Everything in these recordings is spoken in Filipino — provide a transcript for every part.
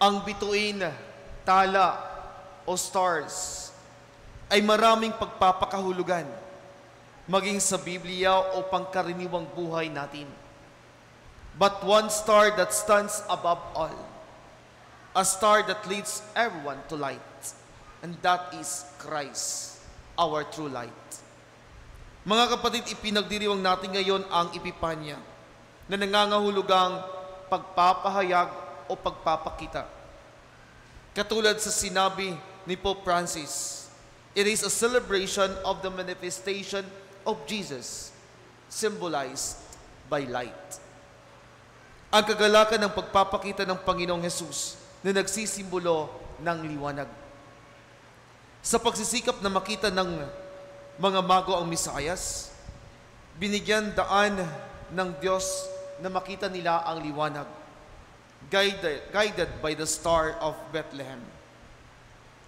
Ang bituin, tala, o stars ay maraming pagpapakahulugan, maging sa Biblia o pangkaraniwang buhay natin. But one star that stands above all, a star that leads everyone to light, and that is Christ, our true light. Mga kapatid, ipinagdiriwang natin ngayon ang Epipanya na nangangahulugang pagpapahayag o pagpapakita. Katulad sa sinabi ni Pope Francis, it is a celebration of the manifestation of Jesus, symbolized by light. Ang kagalakan ng pagpapakita ng Panginoong Hesus na nagsisimbolo ng liwanag. Sa pagsisikap na makita ng mga mago ang Misayas, binigyan daan ng Diyos na makita nila ang liwanag, guided by the star of Bethlehem.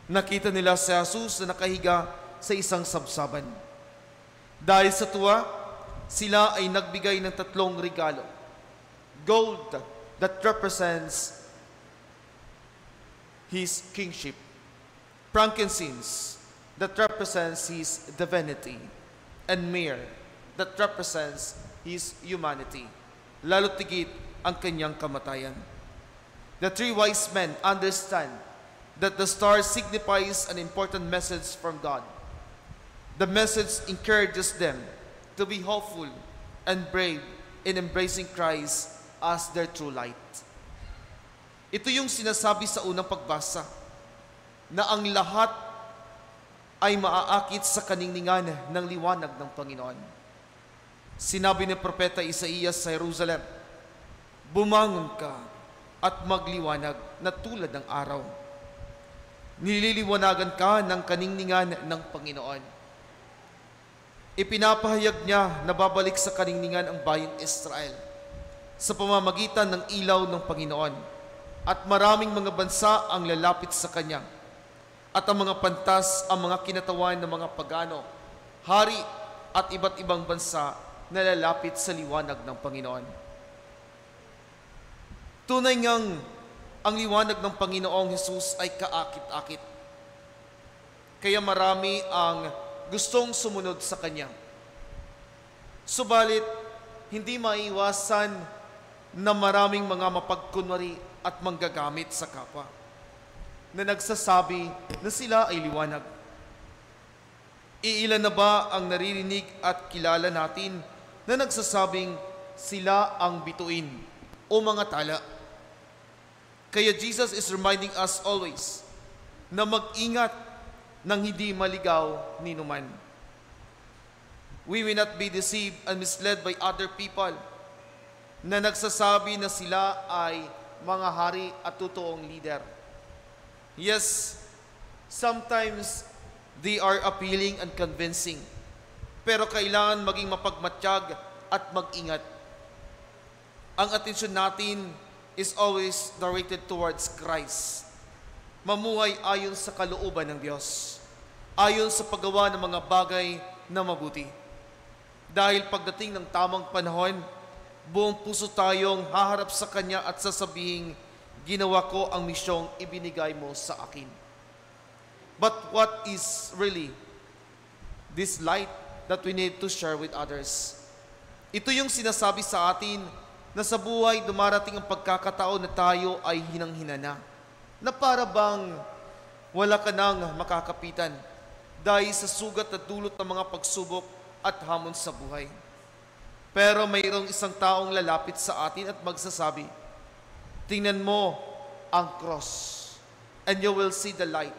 Nakita nila si Jesus na nakahiga sa isang sabsaban. Dahil sa tuwa, sila ay nagbigay ng 3 regalo. Gold that represents His kingship. Frankincense that represents His divinity. And myrrh that represents His humanity. Lalo tigit ang kanyang kamatayan. The 3 wise men understand that the star signifies an important message from God. The message encourages them to be hopeful and brave in embracing Christ as their true light. Ito yung sinasabi sa unang pagbasa, na ang lahat ay maaakit sa kaningningan ng liwanag ng Panginoon. Sinabi ni Propeta Isaías sa Jerusalem, bumangon ka at magliwanag na tulad ng araw. Nililiwanagan ka ng kaningningan ng Panginoon. Ipinapahayag niya na babalik sa kaningningan ang bayang Israel sa pamamagitan ng ilaw ng Panginoon, at maraming mga bansa ang lalapit sa Kanya, at ang mga pantas ang mga kinatawan ng mga pagano, hari at iba't ibang bansa na lalapit sa liwanag ng Panginoon. Tunay ngang ang liwanag ng Panginoong Hesus ay kaakit-akit. Kaya marami ang gustong sumunod sa Kanya. Subalit, hindi maiwasan na maraming mga mapagkunwari at manggagamit sa kapwa na nagsasabi na sila ay liwanag. Iilan na ba ang naririnig at kilala natin na nagsasabing sila ang bituin o mga tala? Kaya Jesus is reminding us always na mag-ingat nang hindi maligaw ni numan. We will not be deceived and misled by other people na nagsasabi na sila ay mga hari at totoong leader. Yes, sometimes they are appealing and convincing, pero kailangan maging mapagmatiyag at mag-ingat. Ang atensyon natin is always directed towards Christ. Mamuhay ayon sa kalooban ng Diyos, ayon sa paggawa ng mga bagay na mabuti. Dahil pagdating ng tamang panahon, buong puso tayong haharap sa Kanya at sasabihin, ginawa ko ang misyong ibinigay mo sa akin. But what is really this light that we need to share with others? Ito yung sinasabi sa atin na sa buhay dumarating ang pagkakataon na tayo ay hinang-hina na para bang wala ka nang makakapitan dahil sa sugat at dulot ng mga pagsubok at hamon sa buhay. Pero mayroong isang taong lalapit sa atin at magsasabi, tingnan mo ang cross and you will see the light,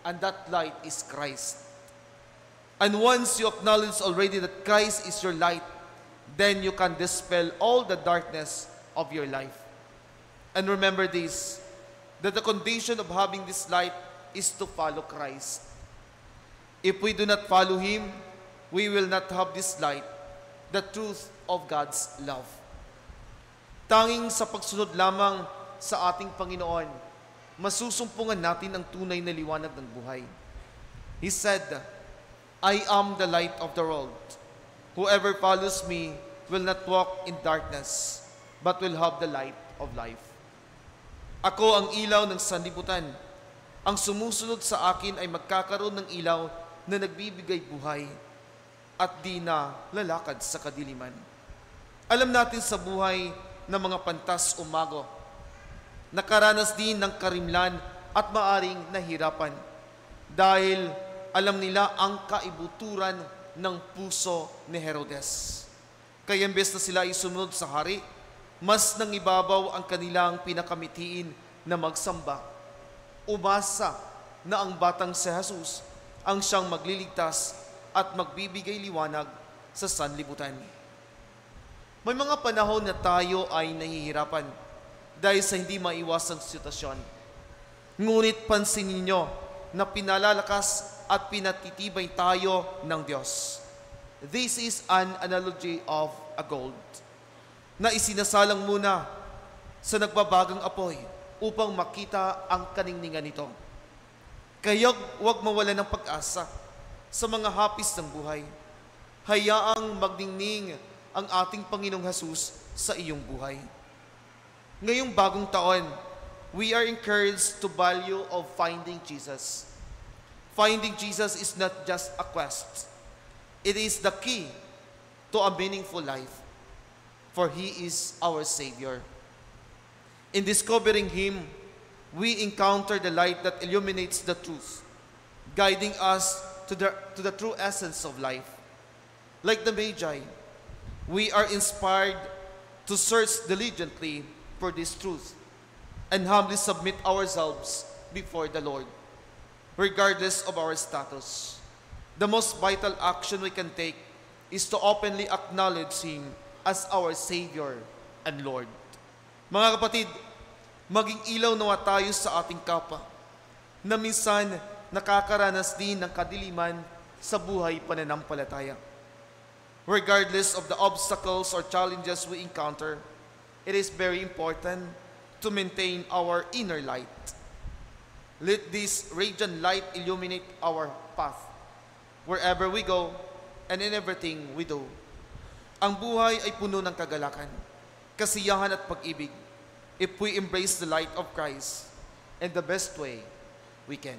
and that light is Christ. And once you acknowledge already that Christ is your light, then you can dispel all the darkness of your life. And remember this, that the condition of having this light is to follow Christ. If we do not follow Him, we will not have this light, the truth of God's love. Tanging sa pagsunod lamang sa ating Panginoon, masusumpungan natin ang tunay na liwanag ng buhay. He said, I am the light of the world. Whoever follows me will not walk in darkness, but will have the light of life. Ako ang ilaw ng sanlibutan. Ang sumusunod sa akin ay magkakaroon ng ilaw na nagbibigay buhay at di na lalakad sa kadiliman. Alam natin sa buhay ng mga pantas o mago, nakaranas din ng karimlan at maaring nahirapan dahil alam nila ang kaibuturan ng puso ni Herodes. Kaya imbes na sila ay sumunod sa hari, mas nangibabaw ang kanilang pinakamitiin na magsamba. Umasa na ang batang si Jesus ang siyang magliligtas at magbibigay liwanag sa sanlibutan. May mga panahon na tayo ay nahihirapan dahil sa hindi maiwasang sitwasyon. Ngunit pansin ninyo na pinalalakas at pinatitibay tayo ng Diyos. This is an analogy of a gold na isinasalang muna sa nagbabagang apoy upang makita ang kaningningan nito. Kaya huwag mawala ng pag-asa sa mga hapis ng buhay. Hayaang magningning ang ating Panginoong Jesus sa iyong buhay. Ngayong bagong taon, we are encouraged to value of finding Jesus. Finding Jesus is not just a quest. It is the key to a meaningful life, for He is our Savior. In discovering Him, we encounter the light that illuminates the truth, guiding us to the true essence of life. Like the Magi, we are inspired to search diligently for this truth and humbly submit ourselves before the Lord, regardless of our status. The most vital action we can take is to openly acknowledge Him as our Savior and Lord. Mga kapatid, maging ilaw nawa tayo sa ating kapwa na minsan nakakaranas din ng kadiliman sa buhay pananampalataya. Regardless of the obstacles or challenges we encounter, it is very important to maintain our inner light. Let this radiant light illuminate our path wherever we go and in everything we do. Ang buhay ay puno ng kagalakan, kasiyahan at pag-ibig if we embrace the light of Christ in the best way we can.